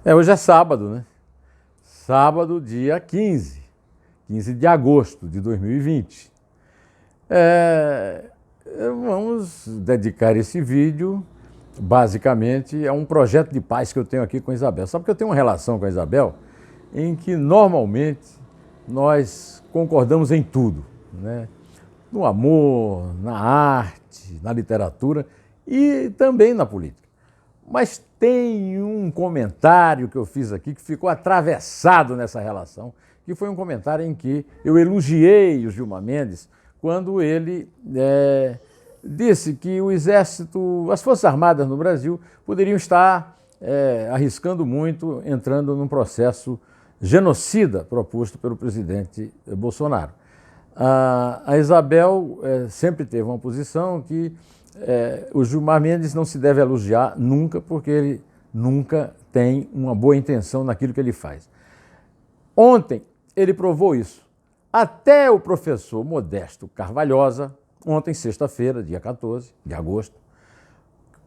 Hoje é sábado, né? Sábado, dia 15 de agosto de 2020. É, Vamos dedicar esse vídeo, basicamente, a um projeto de paz que eu tenho aqui com a Isabel. Sabe que eu tenho uma relação com a Isabel em que, normalmente, nós concordamos em tudo, né? No amor, na arte, na literatura e também na política. Mas tem um comentário que eu fiz aqui que ficou atravessado nessa relação, que foi um comentário em que eu elogiei o Gilmar Mendes quando ele disse que o Exército, as Forças Armadas no Brasil poderiam estar arriscando muito, entrando num processo genocida proposto pelo presidente Bolsonaro. A Isabel sempre teve uma posição que o Gilmar Mendes não se deve elogiar nunca, porque ele nunca tem uma boa intenção naquilo que ele faz. Ontem ele provou isso. Até o professor Modesto Carvalhosa, ontem, sexta-feira, dia 14 de agosto,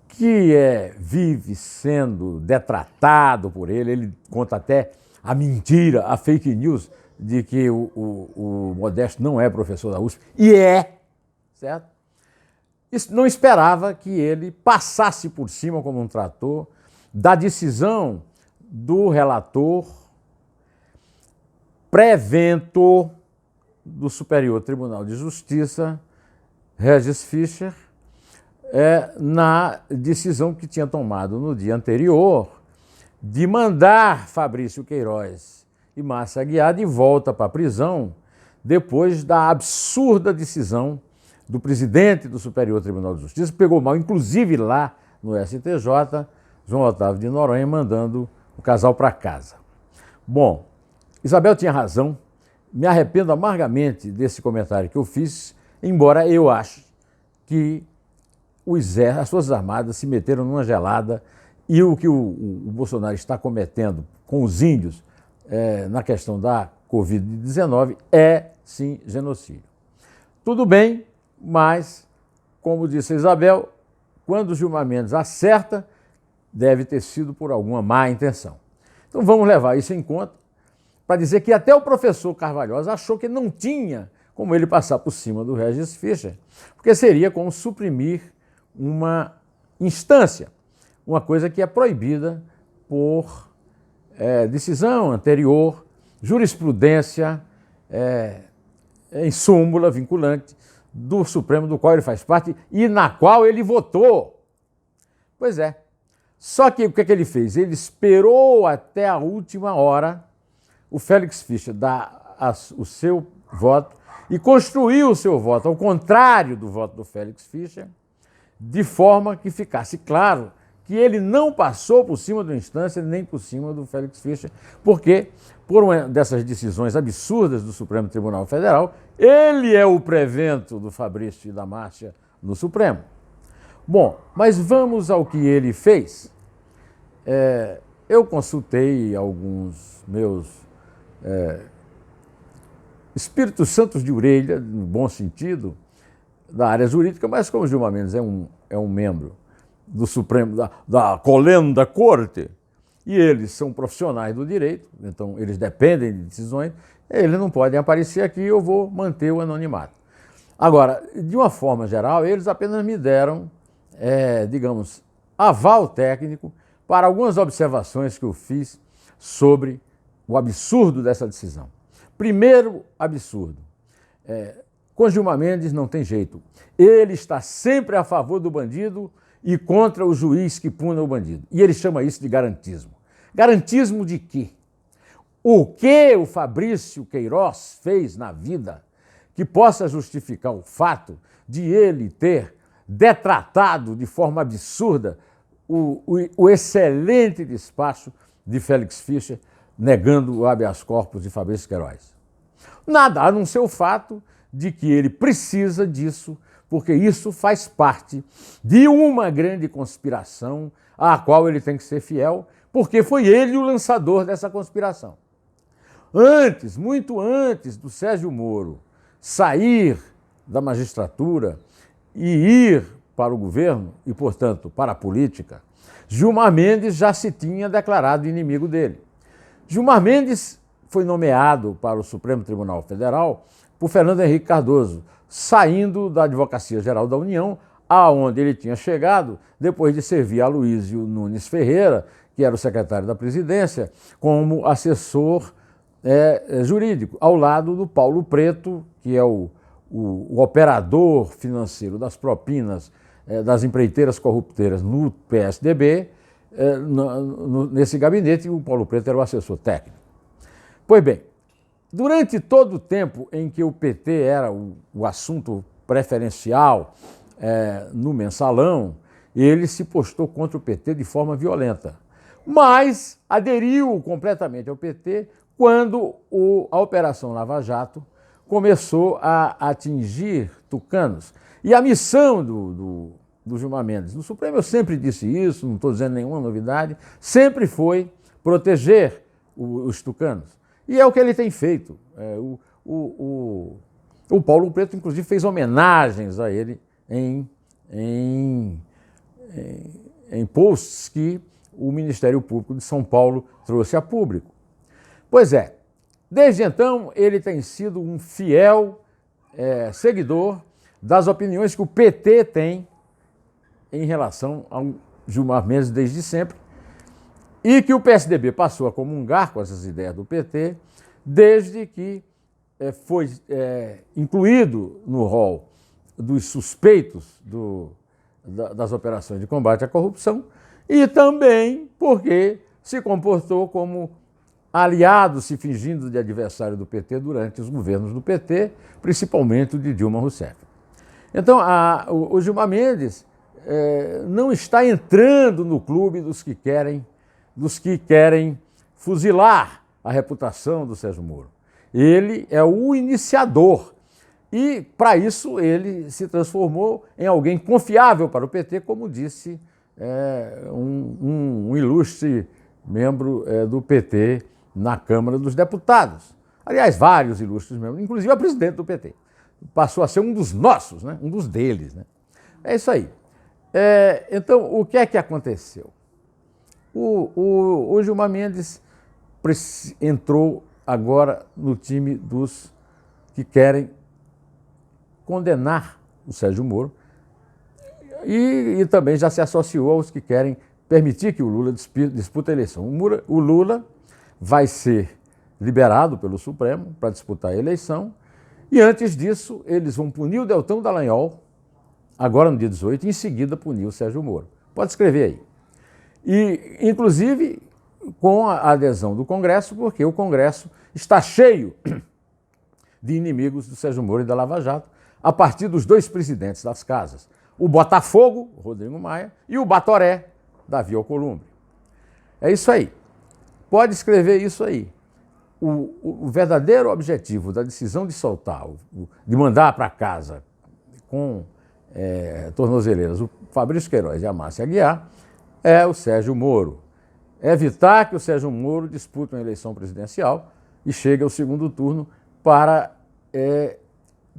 que vive sendo detratado por ele conta até a mentira, a fake news de que o Modesto não é professor da USP, e certo? Não esperava que ele passasse por cima, como um trator, da decisão do relator pré-vento do Superior Tribunal de Justiça, Regis Fischer, na decisão que tinha tomado no dia anterior de mandar Fabrício Queiroz e Márcia Aguiar de volta para a prisão depois da absurda decisão do presidente do Superior Tribunal de Justiça, que pegou mal, inclusive lá no STJ, João Otávio de Noronha, mandando o casal para casa. Bom, Isabel tinha razão, me arrependo amargamente desse comentário que eu fiz, embora eu ache que as Forças Armadas se meteram numa gelada e o que o Bolsonaro está cometendo com os índios na questão da Covid-19 sim, genocídio. Tudo bem, mas, como disse a Isabel, quando o Gilmar Mendes acerta, deve ter sido por alguma má intenção. Então vamos levar isso em conta para dizer que até o professor Carvalhosa achou que não tinha como ele passar por cima do Regis Fischer, porque seria como suprimir uma instância, uma coisa que é proibida por decisão anterior, jurisprudência em súmula vinculante do Supremo, do qual ele faz parte e na qual ele votou. Pois é. Só que o que ele fez? Ele esperou até a última hora o Félix Fischer dar o seu voto e construiu o seu voto ao contrário do voto do Félix Fischer, de forma que ficasse claro que ele não passou por cima da instância nem por cima do Félix Fischer, porque, por uma dessas decisões absurdas do Supremo Tribunal Federal, ele é o prevento do Fabrício e da Márcia no Supremo. Bom, mas vamos ao que ele fez. Eu consultei alguns meus espíritos santos de orelha, no bom sentido, da área jurídica, mas como Gilmar Mendes é um membro do Supremo, da Colenda Corte, e eles são profissionais do direito, então eles dependem de decisões, eles não podem aparecer aqui, eu vou manter o anonimato. Agora, de uma forma geral, eles apenas me deram, digamos, aval técnico para algumas observações que eu fiz sobre o absurdo dessa decisão. Primeiro absurdo, com Gilmar Mendes não tem jeito. Ele está sempre a favor do bandido e contra o juiz que puna o bandido. E ele chama isso de garantismo. Garantismo de quê? O que o Fabrício Queiroz fez na vida que possa justificar o fato de ele ter detratado de forma absurda o excelente despacho de Félix Fischer, negando o habeas corpus de Fabrício Queiroz? Nada, a não ser o fato de que ele precisa disso, porque isso faz parte de uma grande conspiração à qual ele tem que ser fiel, porque foi ele o lançador dessa conspiração. Antes, muito antes do Sérgio Moro sair da magistratura e ir para o governo e, portanto, para a política, Gilmar Mendes já se tinha declarado inimigo dele. Gilmar Mendes foi nomeado para o Supremo Tribunal Federal por Fernando Henrique Cardoso, saindo da Advocacia Geral da União, aonde ele tinha chegado depois de servir a Aloysio Nunes Ferreira, que era o secretário da Presidência, como assessor jurídico, ao lado do Paulo Preto, que é o operador financeiro das propinas das empreiteiras corrupteiras no PSDB. Nesse gabinete, o Paulo Preto era o assessor técnico. Pois bem, durante todo o tempo em que o PT era o assunto preferencial no mensalão, ele se postou contra o PT de forma violenta, mas aderiu completamente ao PT quando a Operação Lava Jato começou a atingir tucanos. E a missão do Gilmar Mendes no Supremo, eu sempre disse isso, não estou dizendo nenhuma novidade, sempre foi proteger os tucanos. E é o que ele tem feito. O Paulo Preto, inclusive, fez homenagens a ele em posts que o Ministério Público de São Paulo trouxe a público. Pois é, desde então ele tem sido um fiel seguidor das opiniões que o PT tem em relação ao Gilmar Mendes desde sempre, e que o PSDB passou a comungar com essas ideias do PT desde que foi incluído no rol dos suspeitos das operações de combate à corrupção, e também porque se comportou como aliado, se fingindo de adversário do PT durante os governos do PT, principalmente o de Dilma Rousseff. Então, o Gilmar Mendes não está entrando no clube dos que querem fuzilar a reputação do Sérgio Moro. Ele é o iniciador e, para isso, ele se transformou em alguém confiável para o PT, como disse um ilustre membro do PT na Câmara dos Deputados. Aliás, vários ilustres membros, inclusive a presidente do PT. Passou a ser um dos nossos, né? Um dos deles. Né? É isso aí. Então, o que é que aconteceu? O Gilmar Mendes entrou agora no time dos que querem condenar o Sérgio Moro e também já se associou aos que querem permitir que o Lula dispute a eleição. O Lula vai ser liberado pelo Supremo para disputar a eleição e, antes disso, eles vão punir o Deltan Dallagnol, agora no dia 18, e em seguida punir o Sérgio Moro. Pode escrever aí. E, inclusive, com a adesão do Congresso, porque o Congresso está cheio de inimigos do Sérgio Moro e da Lava Jato, a partir dos dois presidentes das casas, o Botafogo, Rodrigo Maia, e o Batoré, Davi Alcolumbre. É isso aí. Pode escrever isso aí. O verdadeiro objetivo da decisão de soltar, de mandar para casa com tornozeleiras o Fabrício Queiroz e a Márcia Aguiar, é o Sérgio Moro. Evitar que o Sérgio Moro dispute uma eleição presidencial e chegue ao segundo turno para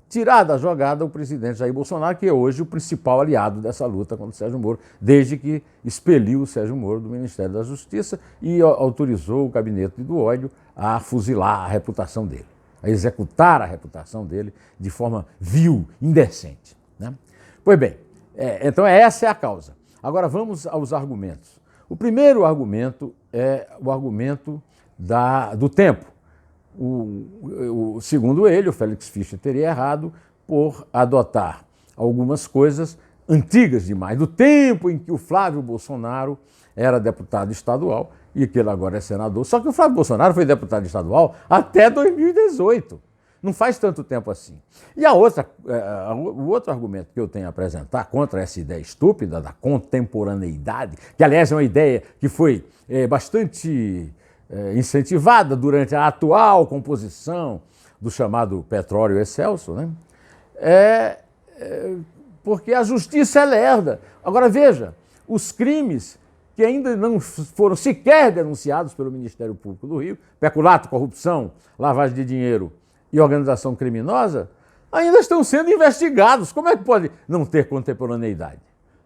tirar da jogada o presidente Jair Bolsonaro, que é hoje o principal aliado dessa luta contra o Sérgio Moro, desde que expeliu o Sérgio Moro do Ministério da Justiça e autorizou o gabinete do ódio a fuzilar a reputação dele, a executar a reputação dele de forma vil, indecente. Né? Pois bem, então essa é a causa. Agora vamos aos argumentos. O primeiro argumento é o argumento do tempo. Segundo ele, o Félix Fischer teria errado por adotar algumas coisas antigas demais, do tempo em que o Flávio Bolsonaro era deputado estadual e que ele agora é senador. Só que o Flávio Bolsonaro foi deputado estadual até 2018. Não faz tanto tempo assim. E o outro argumento que eu tenho a apresentar contra essa ideia estúpida da contemporaneidade, que aliás é uma ideia que foi bastante incentivada durante a atual composição do chamado petróleo excelso, né? Porque a justiça é lerda. Agora veja, os crimes que ainda não foram sequer denunciados pelo Ministério Público do Rio, peculato, corrupção, lavagem de dinheiro e organização criminosa, ainda estão sendo investigados. Como é que pode não ter contemporaneidade?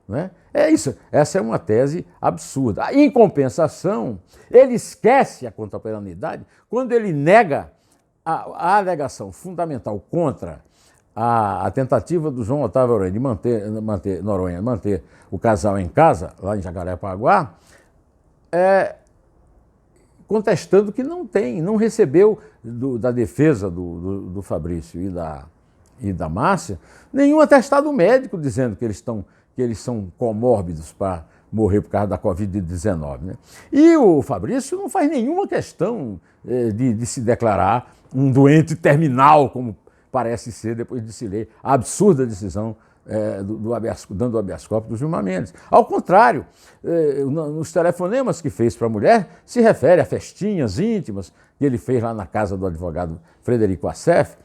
né? É isso, essa é uma tese absurda. Em compensação, ele esquece a contemporaneidade quando ele nega a alegação fundamental contra a tentativa do João Otávio Noronha de manter o casal em casa, lá em Jacarepaguá, contestando que não recebeu da defesa do Fabrício e da Márcia nenhum atestado médico dizendo que eles são comórbidos para morrer por causa da Covid-19. Né? E o Fabrício não faz nenhuma questão de se declarar um doente terminal, como parece ser depois de se ler a absurda decisão dando o habeas corpus do Gilmar Mendes. Ao contrário, nos telefonemas que fez para a mulher, se refere a festinhas íntimas que ele fez lá na casa do advogado Frederico Assef,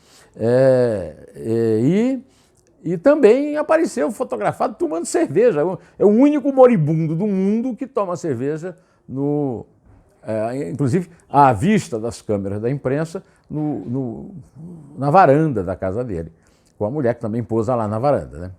e também apareceu fotografado tomando cerveja. É o único moribundo do mundo que toma cerveja, inclusive à vista das câmeras da imprensa, na varanda da casa dele, com a mulher que também pousa lá na varanda. Né?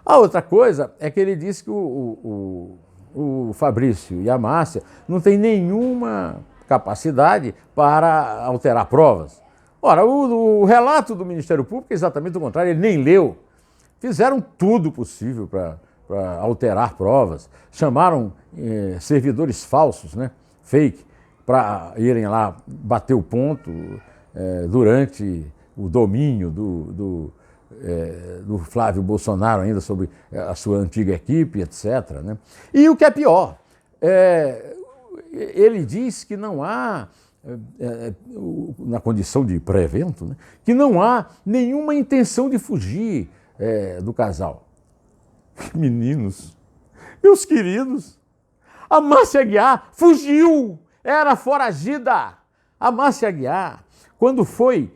A outra coisa é que ele disse que o Fabrício e a Márcia não têm nenhuma capacidade para alterar provas. Ora, o relato do Ministério Público é exatamente o contrário, ele nem leu. Fizeram tudo possível para alterar provas, chamaram servidores falsos, né, fake, para irem lá bater o ponto durante o domínio do Flávio Bolsonaro ainda sobre a sua antiga equipe, etc. Né? E o que é pior, ele diz que não há, na condição de pré-evento, né, que não há nenhuma intenção de fugir do casal. Meninos, meus queridos, a Márcia Aguiar fugiu, era foragida. A Márcia Aguiar, quando foi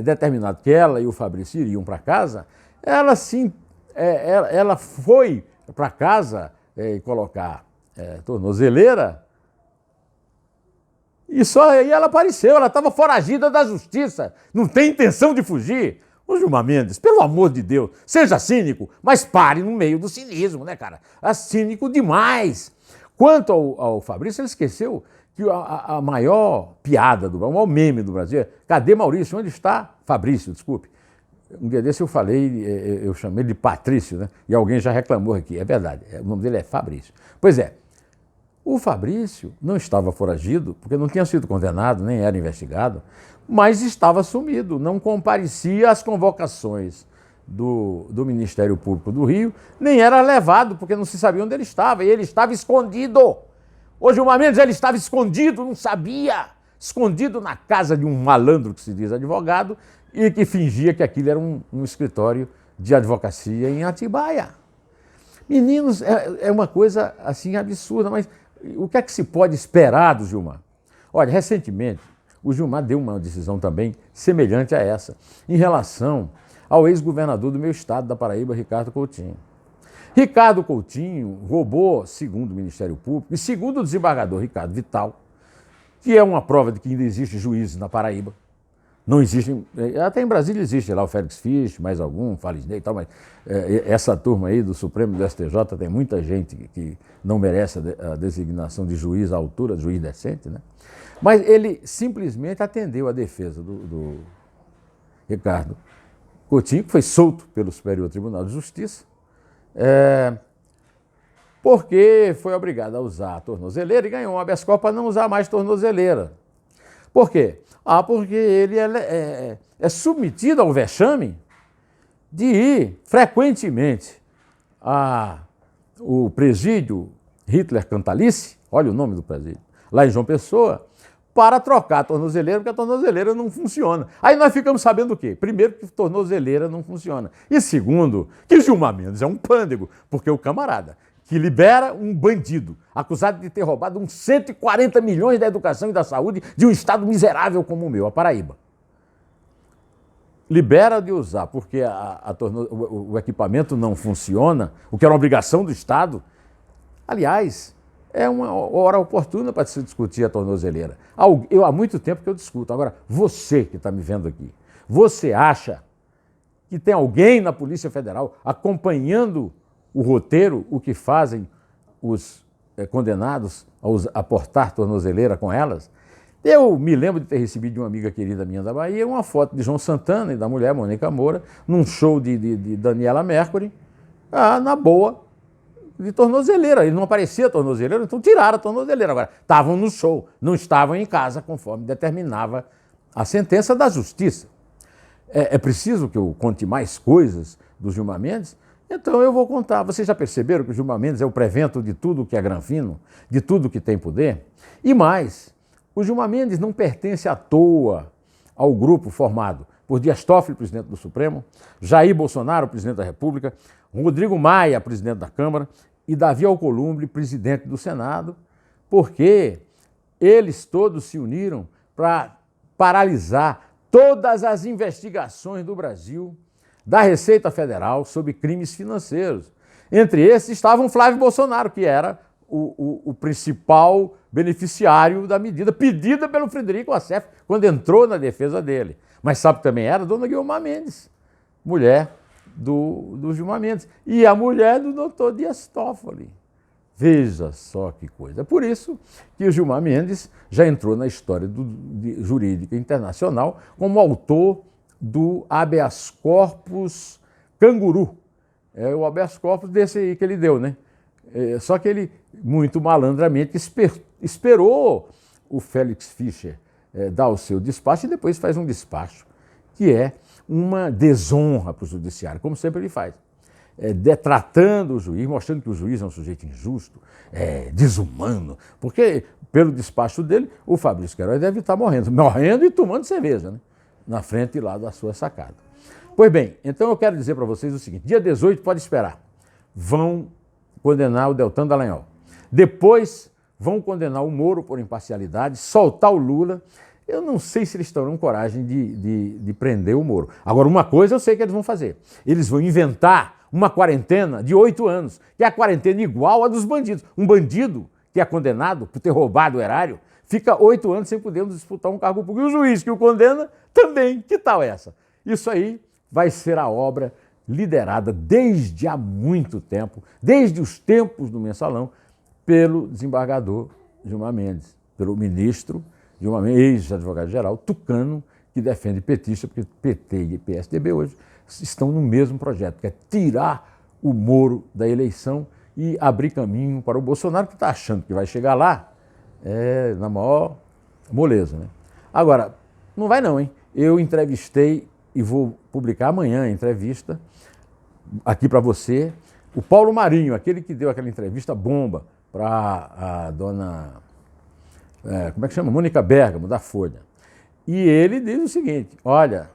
determinado que ela e o Fabrício iriam para casa, ela foi para casa colocar tornozeleira e só aí ela apareceu, ela estava foragida da justiça, não tem intenção de fugir. Ô Gilmar Mendes, pelo amor de Deus, seja cínico, mas pare no meio do cinismo, né, cara? É cínico demais. Quanto ao Fabrício, ele esqueceu que a maior piada, o maior meme do Brasil é: cadê Maurício? Onde está Fabrício? Desculpe. Um dia desse eu eu chamei ele de Patrício, né? E alguém já reclamou aqui. É verdade, o nome dele é Fabrício. Pois é, o Fabrício não estava foragido, porque não tinha sido condenado, nem era investigado, mas estava sumido, não comparecia às convocações do Ministério Público do Rio, nem era levado, porque não se sabia onde ele estava, e ele estava escondido. Ô Gilmar Mendes, ele estava escondido, não sabia, escondido na casa de um malandro que se diz advogado e que fingia que aquilo era um escritório de advocacia em Atibaia. Meninos, é uma coisa assim absurda, mas o que é que se pode esperar do Gilmar? Olha, recentemente, o Gilmar deu uma decisão também semelhante a essa, em relação ao ex-governador do meu estado, da Paraíba, Ricardo Coutinho. Ricardo Coutinho roubou, segundo o Ministério Público, e segundo o desembargador Ricardo Vital, que é uma prova de que ainda existe juízes na Paraíba. Não existe, até em Brasília existe lá o Félix Fisch, mais algum, Falisney e tal, mas essa turma aí do Supremo e do STJ tem muita gente que não merece a designação de juiz à altura, de juiz decente, né? Mas ele simplesmente atendeu a defesa do Ricardo Coutinho, que foi solto pelo Superior Tribunal de Justiça, porque foi obrigado a usar a tornozeleira e ganhou um habeas corpus para não usar mais tornozeleira. Por quê? Porque ele é submetido ao vexame de ir frequentemente ao presídio Hitler Cantalice, olha o nome do presídio, lá em João Pessoa, para trocar a tornozeleira, porque a tornozeleira não funciona. Aí nós ficamos sabendo o quê? Primeiro, que a tornozeleira não funciona. E segundo, que Gilmar Mendes é um pândego, porque o camarada que libera um bandido acusado de ter roubado uns 140 milhões da educação e da saúde de um estado miserável como o meu, a Paraíba. Libera de usar porque o equipamento não funciona, o que era uma obrigação do Estado. Aliás, é uma hora oportuna para se discutir a tornozeleira. Há muito tempo que eu discuto. Agora, você que está me vendo aqui, você acha que tem alguém na Polícia Federal acompanhando o roteiro, o que fazem os condenados a portar tornozeleira com elas. Eu me lembro de ter recebido de uma amiga querida minha da Bahia uma foto de João Santana e da mulher Mônica Moura num show de Daniela Mercury, na boa, de tornozeleira. Ele não aparecia tornozeleira, então tiraram a tornozeleira. Agora, estavam no show, não estavam em casa, conforme determinava a sentença da justiça. É preciso que eu conte mais coisas do Gilmar Mendes? Então eu vou contar. Vocês já perceberam que o Gilmar Mendes é o prevento de tudo que é granfino, de tudo que tem poder? E mais, o Gilmar Mendes não pertence à toa ao grupo formado por Dias Toffoli, presidente do Supremo, Jair Bolsonaro, presidente da República, Rodrigo Maia, presidente da Câmara, e Davi Alcolumbre, presidente do Senado, porque eles todos se uniram para paralisar todas as investigações do Brasil, da Receita Federal, sobre crimes financeiros. Entre esses estavam Flávio Bolsonaro, que era o principal beneficiário da medida pedida pelo Frederico Wassef quando entrou na defesa dele. Mas sabe que também era a dona Guiomar Mendes, mulher do Gilmar Mendes, e a mulher do doutor Dias Toffoli. Veja só que coisa. Por isso que o Gilmar Mendes já entrou na história jurídica internacional como autor do habeas corpus canguru. É o habeas corpus desse aí que ele deu, né? Só que ele, muito malandramente, esperou o Félix Fischer dar o seu despacho e depois faz um despacho que é uma desonra para o judiciário, como sempre ele faz. Detratando o juiz, mostrando que o juiz é um sujeito injusto, desumano, porque pelo despacho dele, o Fabrício Queiroz deve estar morrendo e tomando cerveja, né? Na frente lá da sua sacada. Pois bem, então eu quero dizer para vocês o seguinte, dia 18 pode esperar, vão condenar o Deltan Dallagnol, depois vão condenar o Moro por imparcialidade, soltar o Lula. Eu não sei se eles terão coragem de prender o Moro. Agora, uma coisa eu sei que eles vão fazer, eles vão inventar uma quarentena de 8 anos, que é a quarentena igual a dos bandidos. Um bandido que é condenado por ter roubado o erário, fica 8 anos sem poder disputar um cargo público. E o juiz que o condena também. Que tal essa? Isso aí vai ser a obra liderada desde há muito tempo, desde os tempos do Mensalão, pelo desembargador Gilmar Mendes, pelo ministro Gilmar Mendes, ex-advogado-geral, tucano, que defende petista, porque PT e PSDB hoje estão no mesmo projeto, que é tirar o Moro da eleição e abrir caminho para o Bolsonaro, que está achando que vai chegar lá na maior moleza, né? Agora, não vai não, hein? Eu entrevistei e vou publicar amanhã a entrevista aqui para você, o Paulo Marinho, aquele que deu aquela entrevista bomba para a dona, como é que chama? Mônica Bergamo, da Folha. E ele diz o seguinte, olha,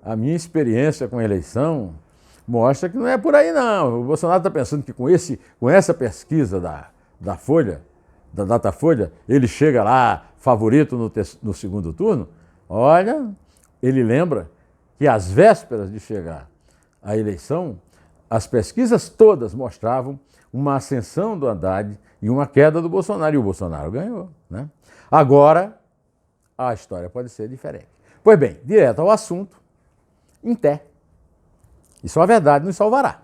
a minha experiência com a eleição mostra que não é por aí não. O Bolsonaro está pensando que com essa pesquisa da Folha, da Datafolha, ele chega lá favorito no segundo turno. Olha, ele lembra que às vésperas de chegar à eleição, as pesquisas todas mostravam uma ascensão do Haddad e uma queda do Bolsonaro, e o Bolsonaro ganhou, né? Agora, a história pode ser diferente. Pois bem, direto ao assunto, em té. E só a verdade nos salvará.